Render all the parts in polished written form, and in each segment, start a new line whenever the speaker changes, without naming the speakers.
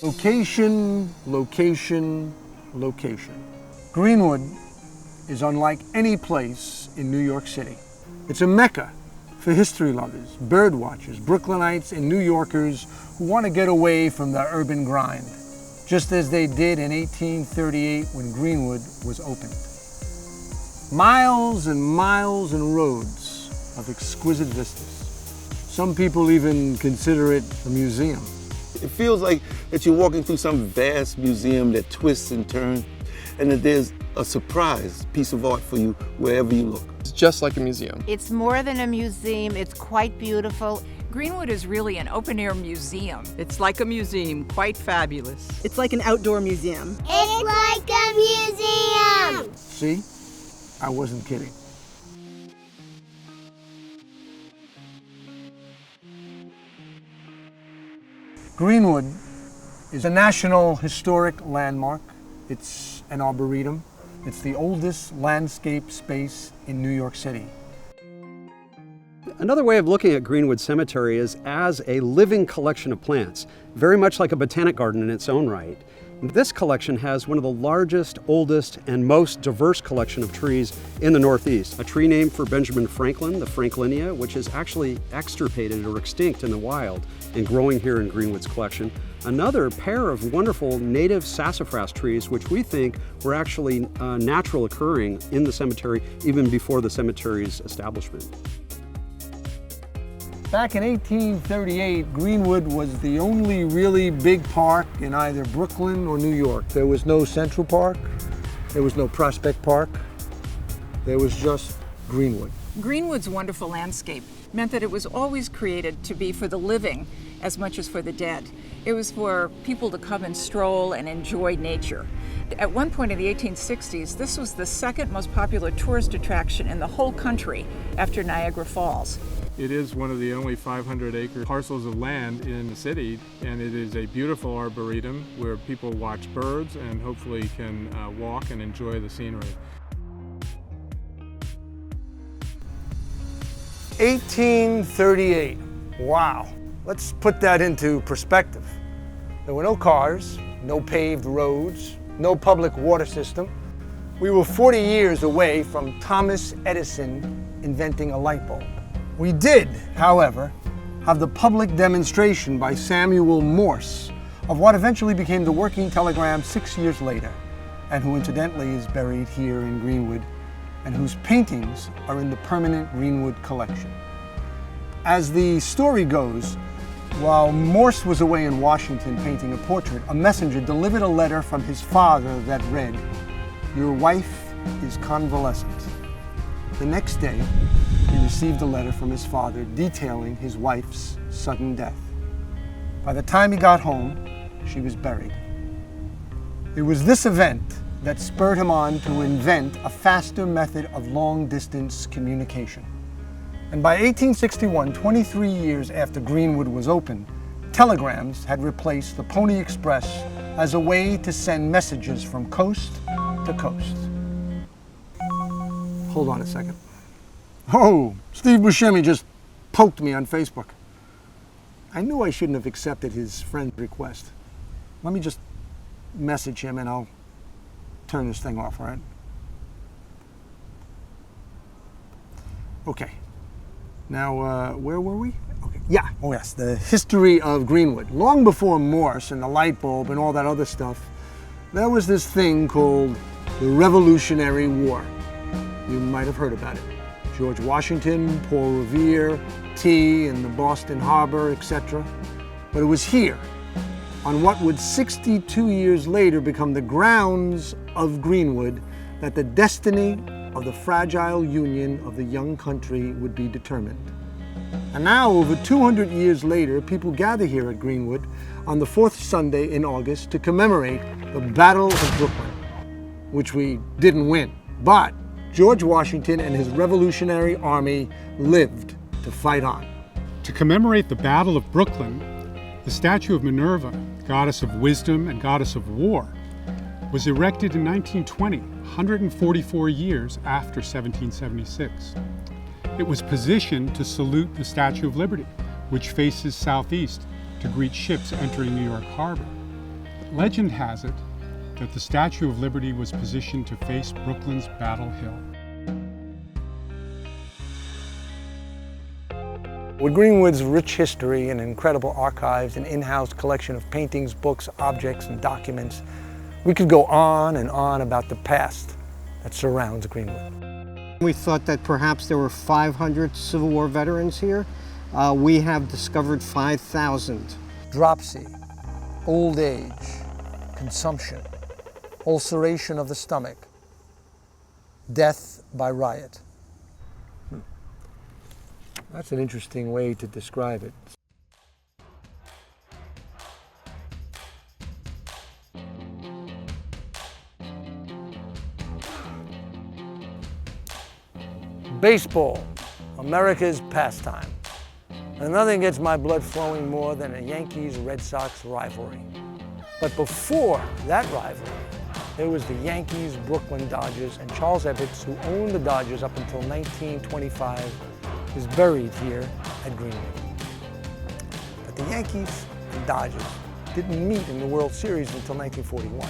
Location, location, location. Greenwood is unlike any place in New York City. It's a mecca for history lovers, bird watchers, Brooklynites, and New Yorkers who want to get away from the urban grind, just as they did in 1838 when Greenwood was opened. Miles and miles and roads of exquisite vistas. Some people even consider it a museum.
It feels like that you're walking through some vast museum that twists and turns, and that there's a surprise piece of art for you wherever you look.
It's just like a museum.
It's more than a museum, it's quite beautiful.
Greenwood is really an open-air museum. It's like a museum, quite fabulous.
It's like an outdoor museum.
It's like a museum!
See? I wasn't kidding. Greenwood is a National Historic Landmark. It's an arboretum. It's the oldest landscape space in New York City.
Another way of looking at Greenwood Cemetery is as a living collection of plants, very much like a botanic garden in its own right. This collection has one of the largest, oldest, and most diverse collection of trees in the Northeast. A tree named for Benjamin Franklin, the Franklinia, which is actually extirpated or extinct in the wild and growing here in Greenwood's collection. Another pair of wonderful native sassafras trees, which we think were actually natural occurring in the cemetery even before the cemetery's establishment.
Back in 1838, Greenwood was the only really big park in either Brooklyn or New York. There was no Central Park, there was no Prospect Park, there was just Greenwood.
Greenwood's wonderful landscape meant that it was always created to be for the living as much as for the dead. It was for people to come and stroll and enjoy nature. At one point in the 1860s, this was the second most popular tourist attraction in the whole country after Niagara Falls.
It is one of the only 500-acre parcels of land in the city, and it is a beautiful arboretum where people watch birds and hopefully can walk and enjoy the scenery.
1838. Wow. Let's put that into perspective. There were no cars, no paved roads, no public water system. We were 40 years away from Thomas Edison inventing a light bulb. We did, however, have the public demonstration by Samuel Morse of what eventually became the working telegram 6 years later, and who incidentally is buried here in Greenwood, and whose paintings are in the permanent Greenwood collection. As the story goes, while Morse was away in Washington painting a portrait, a messenger delivered a letter from his father that read, "Your wife is convalescent." The next day, he received a letter from his father detailing his wife's sudden death. By the time he got home, she was buried. It was this event that spurred him on to invent a faster method of long-distance communication. And by 1861, 23 years after Greenwood was opened, telegrams had replaced the Pony Express as a way to send messages from coast to coast. Hold on a second. Oh, Steve Buscemi just poked me on Facebook. I knew I shouldn't have accepted his friend's request. Let me just message him and I'll turn this thing off, all right? Okay. Now, where were we? Okay. Yeah, oh yes, the history of Greenwood. Long before Morse and the light bulb and all that other stuff, there was this thing called the Revolutionary War. You might have heard about it. George Washington, Paul Revere, tea in the Boston Harbor, etc. But it was here, on what would 62 years later become the grounds of Greenwood, that the destiny of the fragile union of the young country would be determined. And now, over 200 years later, people gather here at Greenwood on the fourth Sunday in August to commemorate the Battle of Brooklyn, which we didn't win, but George Washington and his Revolutionary Army lived to fight on.
To commemorate the Battle of Brooklyn, the statue of Minerva, goddess of wisdom and goddess of war, was erected in 1920, 144 years after 1776. It was positioned to salute the Statue of Liberty, which faces southeast to greet ships entering New York Harbor. Legend has it that the Statue of Liberty was positioned to face Brooklyn's Battle Hill.
With Greenwood's rich history and incredible archives and in-house collection of paintings, books, objects, and documents, we could go on and on about the past that surrounds Greenwood.
We thought that perhaps there were 500 Civil War veterans here. We have discovered 5,000.
Dropsy, old age, consumption, ulceration of the stomach, death by riot. That's an interesting way to describe it. Baseball, America's pastime. And nothing gets my blood flowing more than a Yankees-Red Sox rivalry. But before that rivalry, there was the Yankees-Brooklyn Dodgers, and Charles Ebbets, who owned the Dodgers up until 1925, is buried here at Greenwood. But the Yankees and Dodgers didn't meet in the World Series until 1941.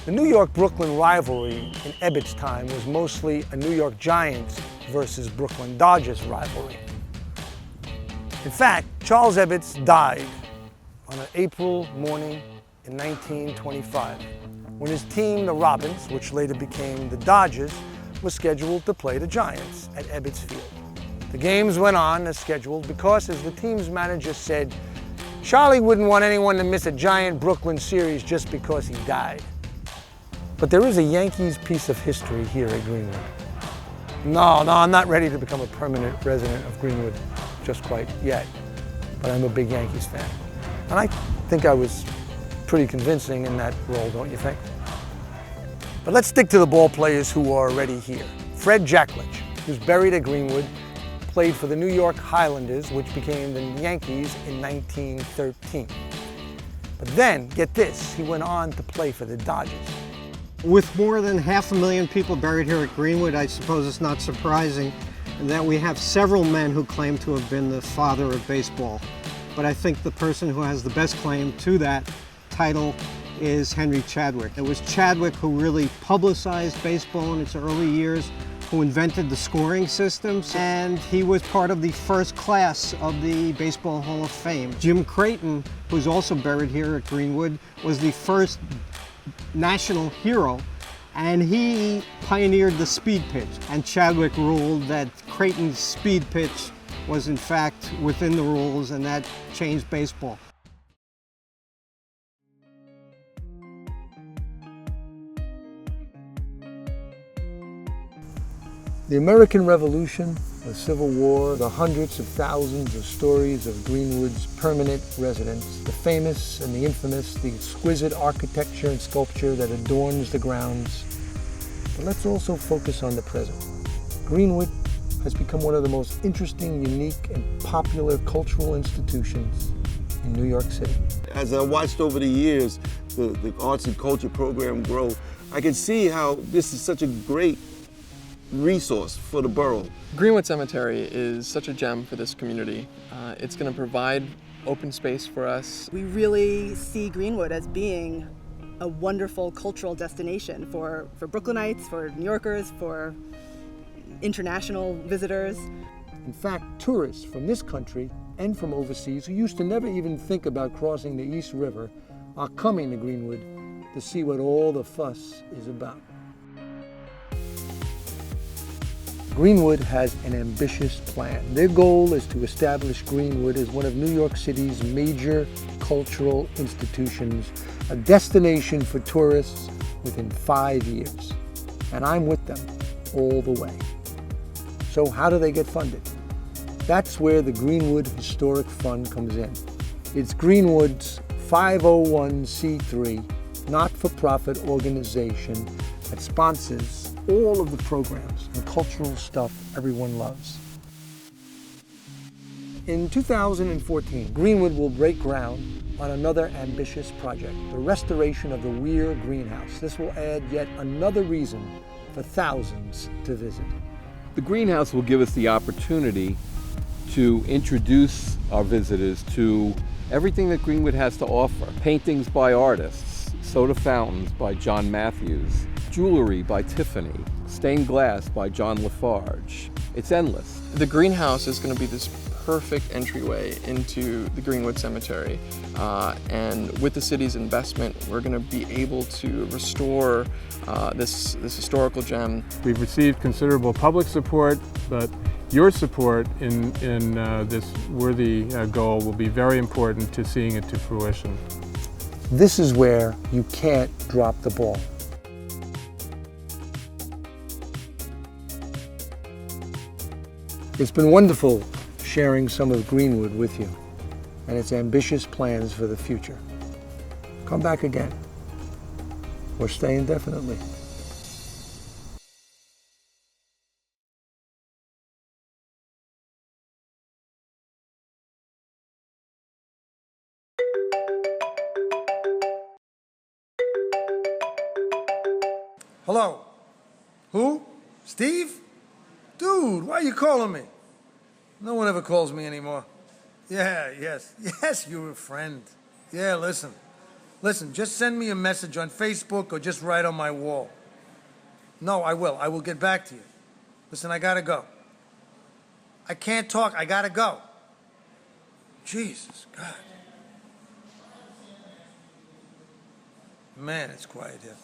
The New York-Brooklyn rivalry in Ebbets' time was mostly a New York Giants versus Brooklyn Dodgers rivalry. In fact, Charles Ebbets died on an April morning in 1925, when his team, the Robins, which later became the Dodgers, was scheduled to play the Giants at Ebbets Field. The games went on as scheduled because, as the team's manager said, Charlie wouldn't want anyone to miss a Giant Brooklyn series just because he died. But there is a Yankees piece of history here at Greenwood. No, I'm not ready to become a permanent resident of Greenwood just quite yet, but I'm a big Yankees fan. And I think I was pretty convincing in that role, don't you think? But let's stick to the ball players who are already here. Fred Jacklich, who's buried at Greenwood, played for the New York Highlanders, which became the Yankees in 1913. But then, get this, he went on to play for the Dodgers.
With more than 500,000 people buried here at Greenwood, I suppose it's not surprising that we have several men who claim to have been the father of baseball. But I think the person who has the best claim to that title is Henry Chadwick. It was Chadwick who really publicized baseball in its early years, who invented the scoring systems, and he was part of the first class of the Baseball Hall of Fame. Jim Creighton, who's also buried here at Greenwood, was the first national hero, and he pioneered the speed pitch. And Chadwick ruled that Creighton's speed pitch was in fact within the rules, and that changed baseball.
The American Revolution, the Civil War, the hundreds of thousands of stories of Greenwood's permanent residents, the famous and the infamous, the exquisite architecture and sculpture that adorns the grounds. But let's also focus on the present. Greenwood has become one of the most interesting, unique, and popular cultural institutions in New York City.
As I watched over the years the arts and culture program grow, I can see how this is such a great resource for the borough.
Greenwood Cemetery is such a gem for this community. It's going to provide open space for us.
We really see Greenwood as being a wonderful cultural destination for Brooklynites, for New Yorkers, for international visitors.
In fact, tourists from this country and from overseas who used to never even think about crossing the East River are coming to Greenwood to see what all the fuss is about. Greenwood has an ambitious plan. Their goal is to establish Greenwood as one of New York City's major cultural institutions, a destination for tourists within 5 years. And I'm with them all the way. So how do they get funded? That's where the Greenwood Historic Fund comes in. It's Greenwood's 501c3, not-for-profit organization that sponsors all of the programs and cultural stuff everyone loves. In 2014, Greenwood will break ground on another ambitious project, the restoration of the Weir Greenhouse. This will add yet another reason for thousands to visit.
The greenhouse will give us the opportunity to introduce our visitors to everything that Greenwood has to offer. Paintings by artists, soda fountains by John Matthews, jewelry by Tiffany, stained glass by John Lafarge. It's endless.
The greenhouse is going to be this perfect entryway into the Greenwood Cemetery. And with the city's investment, we're going to be able to restore this historical gem.
We've received considerable public support, but your support in this worthy goal will be very important to seeing it to fruition.
This is where you can't drop the ball. It's been wonderful sharing some of Greenwood with you and its ambitious plans for the future. Come back again or stay indefinitely. Hello? Who? Steve? Dude, why are you calling me? No one ever calls me anymore. Yeah, yes, you're a friend. Yeah, listen, just send me a message on Facebook or just write on my wall. No, I will get back to you. Listen, I gotta go. I can't talk, I gotta go. Jesus, God. Man, it's quiet here.